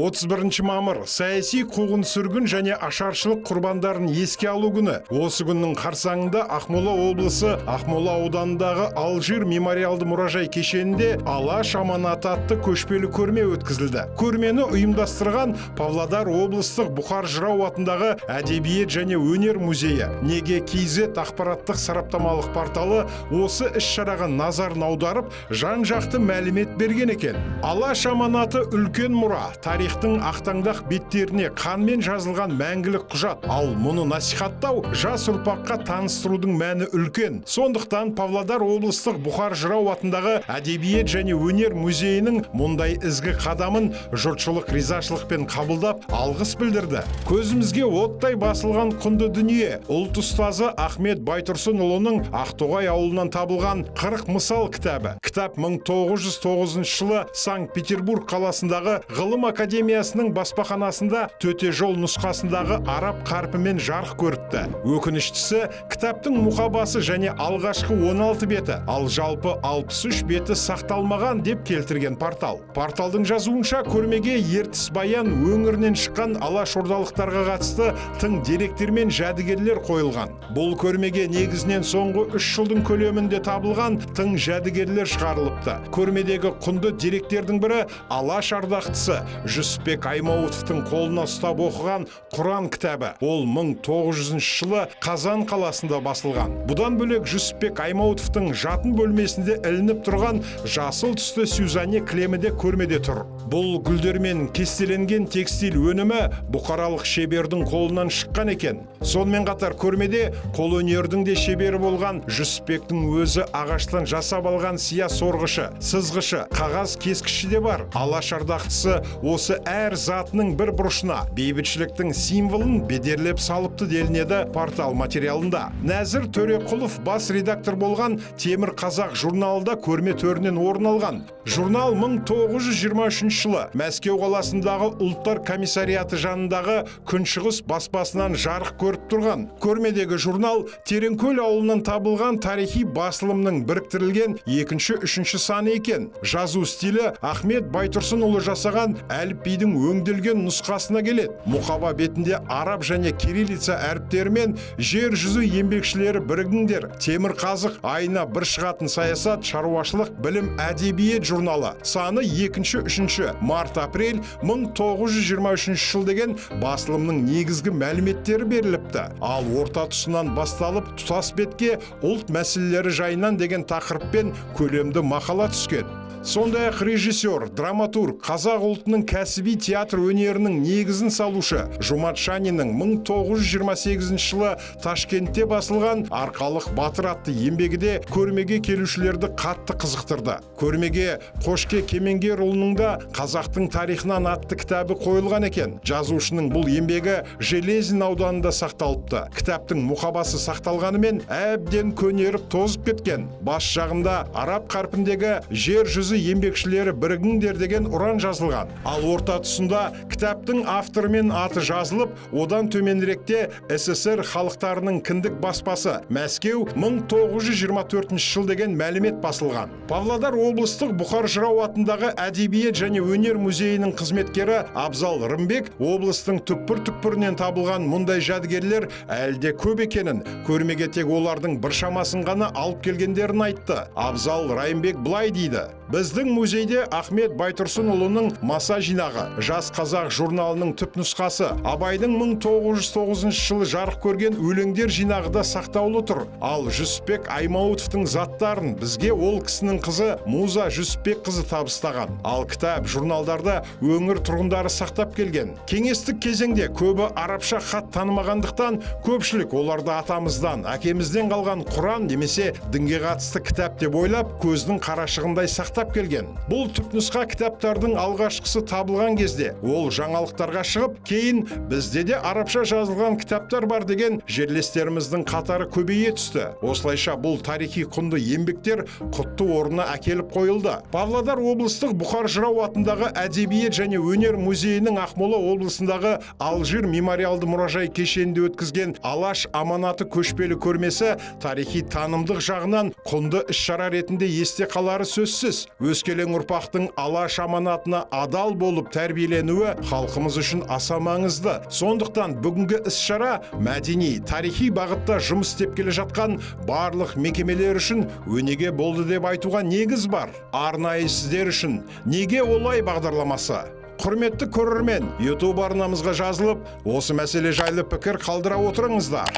31 мамыр саяси қуғын-сүргін және ашаршылық құрбандарын еске алу күні. Осы күннің қарсаңында Ақмола облысы Ақмола ауданындағы Алжир мемориалды мұражай кешенінде Алаш аманаты атты көшпелі көрме өткізілді. Көрмені ұйымдастырған Павлодар облыстық Бұқар Жырау атындағы әдебиет және өнер музейі. Неге KZ ақпараттық сараптамалық порталы осы іс-шараға назарын аударып, жан-жақты мәлімет берген екен. Алаш аманаты үлкен мұра, тарихтың ақтаңдақ беттеріне қанмен жазылған мәңгілік құжат. Ал мұны насихаттау жас ұрпаққа таныстырудың мәні үлкен. Сондықтан Павлодар облыстық Бұқар Жырау атындағы әдебиет және өнер музейінің мұндай ізгі қадамын жұртшылық ризашылықпен қабылдап, алғыс білдірді. Көзімізге оттай басылған құнды дүние ұлт ұстазы Ахмет Байтұрсынұлының Ақтоғай ауылынан табылған 40 мысал кітабы. Кітап 1909 жылы Санкт-Петербург қаласындағы Ғылым академиясының баспаханасында төте жол нұсқасындағы араб қарпімен жарық көріпті. Өкініштісі, кітаптың мұқабасы және алғашқы 16 беті, ал жалпы 63 беті сақталмаған деп келтірген портал. Порталдың жазуынша, көрмеге ертіс баян өңірінен шыққан алашордалықтарға қатысты тың деректер мен жәдігерлер қойылған. Бұл көрмеге негізінен соңғы 3 жылдың көлемінде табылған тың жәдігерлер шығарылыпты. Көрмедегі құнды деректердің бірі Алаш ардақтысы Жүсіпбек Аймауытовтың қолына ұстап оқыған Құран кітабы. Ол 1900 жылы Қазан қаласында басылған. Бұдан бөлек Жүсіпбек Аймауытовтың жатын бөлмесінде ілініп тұрған жасыл түсті сюзане кілемі де көрмеде тұр. Бұл гүлдермен кестеленген текстиль өнімі бұқаралық шебердің қолынан шыққан екен. Сонымен қатар көрмеде қолөнердің де шебері болған Жүсіпбектің өзі ағаштан жасап алған сия сорғышы, сызғышы, қағаз кескіші де бар. Алаш ардақтысы осы әр затының бір бұрышына бейбітшіліктің символын бедерлеп салыпты делінеді портал материалында. Нәзір Төреқұлов бас редактор болған Темір Қазақ журналында көрме төрінен орын алған. Журнал 1923 жылы Мәскеу қаласындағы ұлттар комиссариаты жанындағы Күншығыс баспасынан жарық көріп тұрған. Көрмедегі журнал Тереңкөл ауылынан табылған тарихи басылымның біріктірілген 2-3 саны екен. Жазу стилі Ахмет Байтұрсынұлы жасаған әліпбидің өңделген нұсқасына келеді. Мұқаба бетінде араб және кириллица әріптерімен жер жүзі еңбекшілері бірігіңдер. Темір Қазық айына бір шығатын саясат, шаруашылық, білім, әдебиет журналы. Саны 2-3 март-апрель 1923 жыл деген басылымның негізгі мәліметтері беріліпті. Ал орта тұсынан басталып тұтас бетке ұлт мәселелері жайынан деген тақырыппен көлемді мақала түскен. Сондай-ақ режиссер, драматург, қазақ ұлтының кәсіби театр өнерінің негізін салушы Жомарт Шаниннің 1928 жылы Ташкентте басылған Арқалық батыр атты еңбегі де көрмеге келушілерді қатты қызықтырды. Көрмеге Қошке Кемеңгерұлының да қазақтың тарихынан атты кітабы қойылған екен. Жазушының бұл еңбегі Железин ауданында сақталыпты. Кітаптың мұқабасы сақталғанымен әбден көнеріп тозып кеткен. Бас жағында араб қарпіндегі жер жүзі еңбекшілері бірігіңдер деген ұран жазылған. Ал орта тұсында кітаптың авторы мен аты жазылып, одан төменіректе СССР халықтарының кіндік баспасы Мәскеу 1924 жыл деген мәлімет басылған. Павлодар облыстық Бұқар Жырау атындағы әдебиет және өнер музейінің қызметкері Абзал Рымбек облыстың түкпір-түкпірінен табылған мұндай жәдігерлер әлде көп екенін, көрмеге тек олардың біршамасын ғана алып келгендерін айтты. Абзал Райымбек былай дейді: Біздің музейде Ахмет Байтұрсынұлының маса жинағы, Жас Қазақ журналының түпнұсқасы, Абайдың 1909 жылы жарық көрген өлеңдер жинағы да сақтаулы тұр. Ал Жүсіпбек Аймауытовтың заттарын бізге ол кісінің қызы Муза Жүсіпбек қызы табыстаған. Ал кітап, журналдарда өңір тұрғындары сақтап келген. Кеңестік кезеңде көбі арабша хат танымағандықтан, көпшілік оларды атамыздан, әкемізден қалған Құран немесе дінге қатысты кітап деп ойлап, көздің қарашығындай сақтап келген. Бұл түпнұсқа кітаптардың алғашқысы табылған кезде ол жаңалықтарға шығып, кейін бізде де арабша жазылған кітаптар бар деген жерлестеріміздің қатары көбейе түсті. Осылайша бұл тарихи құнды еңбектер құтты орнына әкеліп қойылды. Павлодар облыстық Бұқар Жырау атындағы әдебиет және өнер музейінің Ақмола облысындағы Алжир мемориалды мұражай кешенінде өткізген Алаш аманаты көшпелі көрмесі тарихи танымдық жағынан құнды іс-шара ретінде есте қалары сөзсіз. Өскелең ұрпақтың алаш аманатына адал болып тәрбиеленуі халқымыз үшін аса маңызды. Сондықтан бүгінгі іс-шара мәдени, тарихи бағытта жұмыс істеп келе жатқан барлық мекемелер үшін өнеге болды деп айтуға негіз бар. Арнайы сіздер үшін неге олай бағдарламасы? Құрметті көрермен, YouTube арнамызға жазылып, осы мәселе жайлы пікір қалдыра отырыңыздар.